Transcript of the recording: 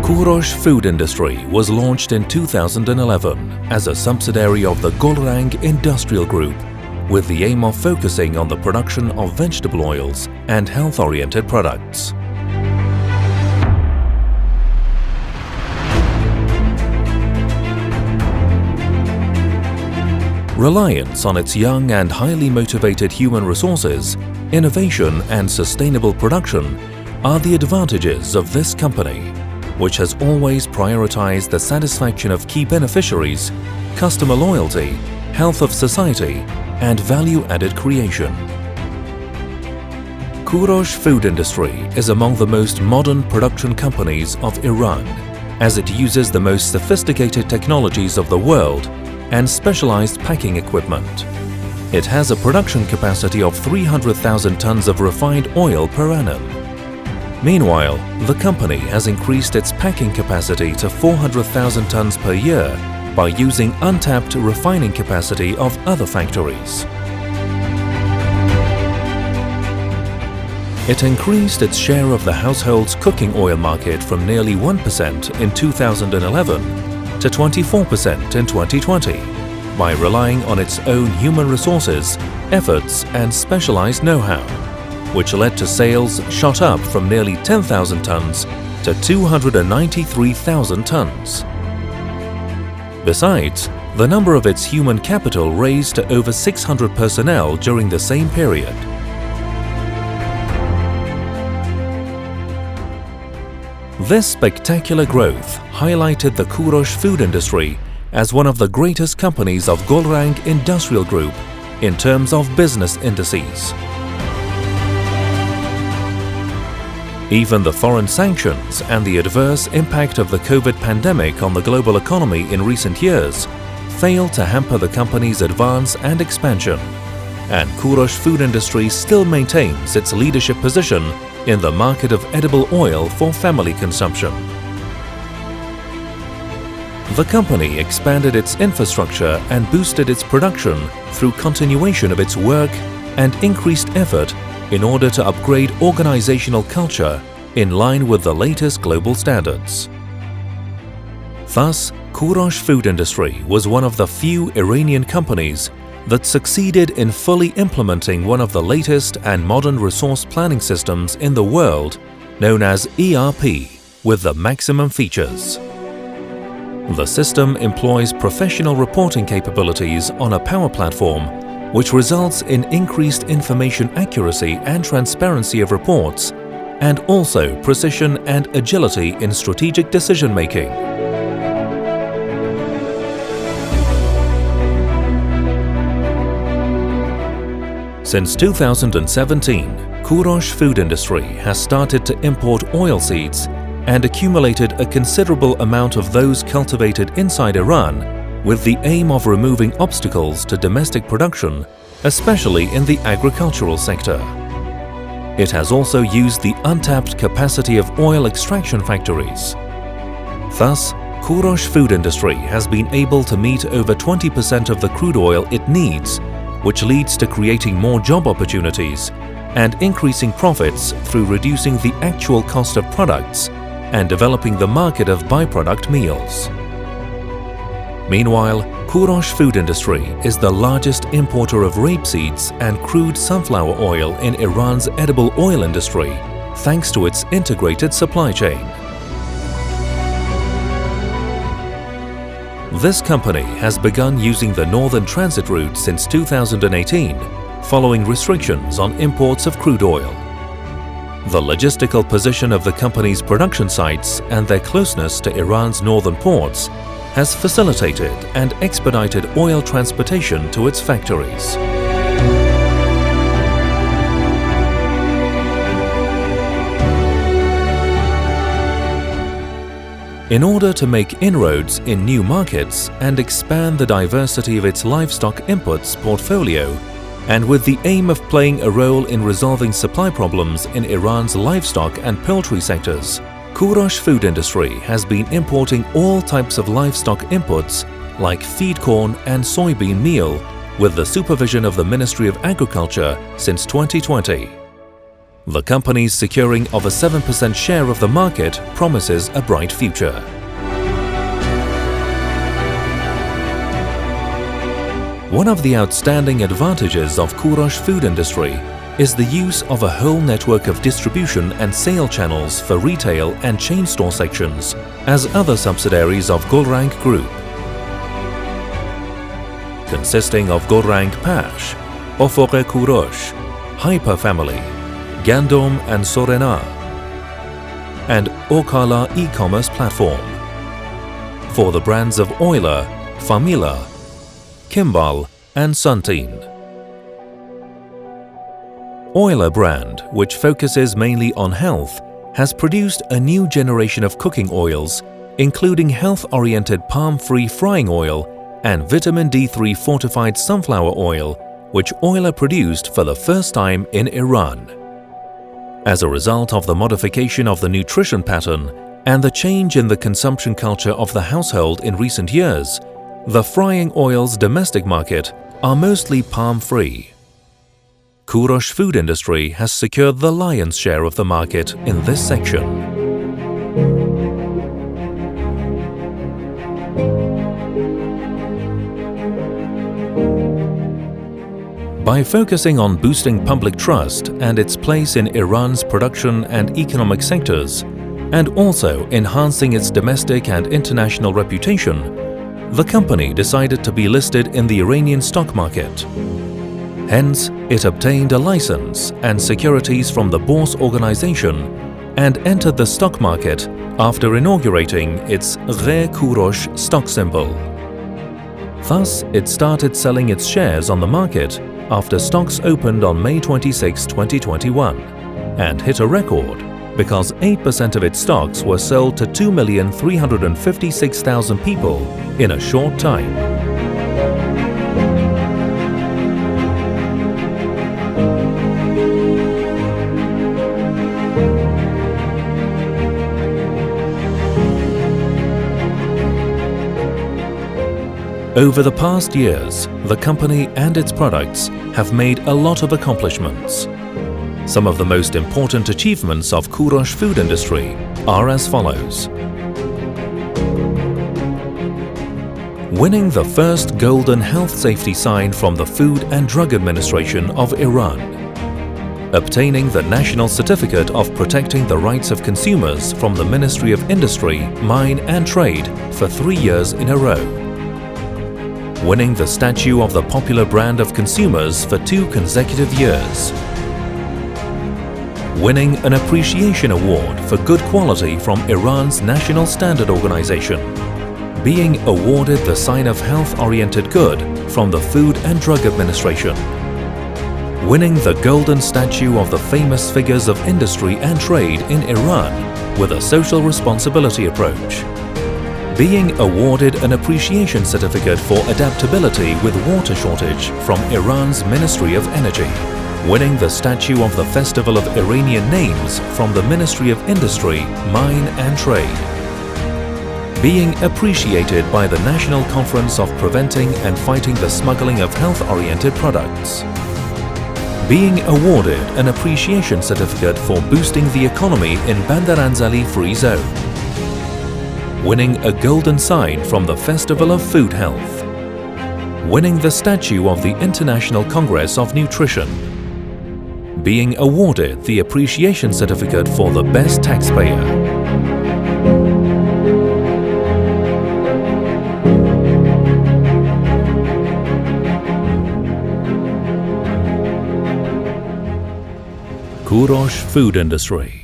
Kourosh food industry was launched in 2011 as a subsidiary of the Kourosh Industrial Group with the aim of focusing on the production of vegetable oils and health-oriented products. Reliance on its young and highly motivated human resources, innovation and sustainable production are the advantages of this company, which has always prioritized the satisfaction of key beneficiaries, customer loyalty, health of society, and value-added creation. Kourosh food industry is among the most modern production companies of Iran, as it uses the most sophisticated technologies of the world and specialized packing equipment. It has a production capacity of 300,000 tons of refined oil per annum. Meanwhile, the company has increased its packing capacity to 400,000 tons per year by using untapped refining capacity of other factories. It increased its share of the household's cooking oil market from nearly 1% in 2011 to 24% in 2020 by relying on its own human resources, efforts and specialized know-how, which led to sales shot up from nearly 10,000 tons to 293,000 tons. Besides, the number of its human capital raised to over 600 personnel during the same period. This spectacular growth highlighted the Kourosh food industry as one of the greatest companies of Kourosh Industrial Group in terms of business indices. Even the foreign sanctions and the adverse impact of the COVID pandemic on the global economy in recent years failed to hamper the company's advance and expansion, and Kourosh food industry still maintains its leadership position in the market of edible oil for family consumption. The company expanded its infrastructure and boosted its production through continuation of its work and increased effort in order to upgrade organizational culture in line with the latest global standards. Thus, Kourosh food industry was one of the few Iranian companies that succeeded in fully implementing one of the latest and modern resource planning systems in the world, known as ERP, with the maximum features. The system employs professional reporting capabilities on a power platform, which results in increased information accuracy and transparency of reports, and also precision and agility in strategic decision-making. Since 2017, Kourosh food industry has started to import oilseeds and accumulated a considerable amount of those cultivated inside Iran with the aim of removing obstacles to domestic production, especially in the agricultural sector. It has also used the untapped capacity of oil extraction factories. Thus, Kourosh food industry has been able to meet over 20% of the crude oil it needs, which leads to creating more job opportunities and increasing profits through reducing the actual cost of products and developing the market of byproduct meals. Meanwhile, Kourosh food industry is the largest importer of rapeseeds and crude sunflower oil in Iran's edible oil industry, thanks to its integrated supply chain. This company has begun using the northern transit route since 2018, following restrictions on imports of crude oil. The logistical position of the company's production sites and their closeness to Iran's northern ports has facilitated and expedited oil transportation to its factories. In order to make inroads in new markets and expand the diversity of its livestock inputs portfolio, and with the aim of playing a role in resolving supply problems in Iran's livestock and poultry sectors, Kourosh food industry has been importing all types of livestock inputs like feed corn and soybean meal with the supervision of the Ministry of Agriculture since 2020. The company's securing of a 7% share of the market promises a bright future. One of the outstanding advantages of Kourosh food industry is the use of a whole network of distribution and sale channels for retail and chain store sections as other subsidiaries of Kourosh Group. Consisting of Kourosh Pash, Ofoke Kourosh, Hyper Family, Gandom and Sorena, and Okala e-commerce platform. For the brands of Euler, Famila, Kimball and Sunteen. Euler brand, which focuses mainly on health, has produced a new generation of cooking oils, including health-oriented palm-free frying oil and vitamin D3 fortified sunflower oil, which Euler produced for the first time in Iran. As a result of the modification of the nutrition pattern and the change in the consumption culture of the household in recent years, the frying oil's domestic market are mostly palm-free. Kourosh food industry has secured the lion's share of the market in this section. By focusing on boosting public trust and its place in Iran's production and economic sectors, and also enhancing its domestic and international reputation, the company decided to be listed in the Iranian stock market. Hence, it obtained a license and securities from the Bourse organization and entered the stock market after inaugurating its Re Kourosh stock symbol. Thus, it started selling its shares on the market after stocks opened on May 26, 2021 and hit a record because 8% of its stocks were sold to 2,356,000 people in a short time. Over the past years, the company and its products have made a lot of accomplishments. Some of the most important achievements of Kourosh food industry are as follows. Winning the first Golden Health Safety sign from the Food and Drug Administration of Iran. Obtaining the National Certificate of Protecting the Rights of Consumers from the Ministry of Industry, Mine and Trade for 3 years in a row. Winning the statue of the popular brand of consumers for 2 consecutive years. Winning an appreciation award for good quality from Iran's National Standard Organization. Being awarded the sign of health-oriented good from the Food and Drug Administration. Winning the golden statue of the famous figures of industry and trade in Iran with a social responsibility approach. Being awarded an appreciation certificate for adaptability with water shortage from Iran's Ministry of Energy. Winning the statue of the Festival of Iranian Names from the Ministry of Industry, Mine and Trade. Being appreciated by the National Conference of Preventing and Fighting the Smuggling of Health-Oriented Products. Being awarded an appreciation certificate for boosting the economy in Bandar Anzali Free Zone. Winning a golden sign from the Festival of Food Health. Winning the statue of the International Congress of Nutrition. Being awarded the appreciation certificate for the best taxpayer. Kourosh food industry.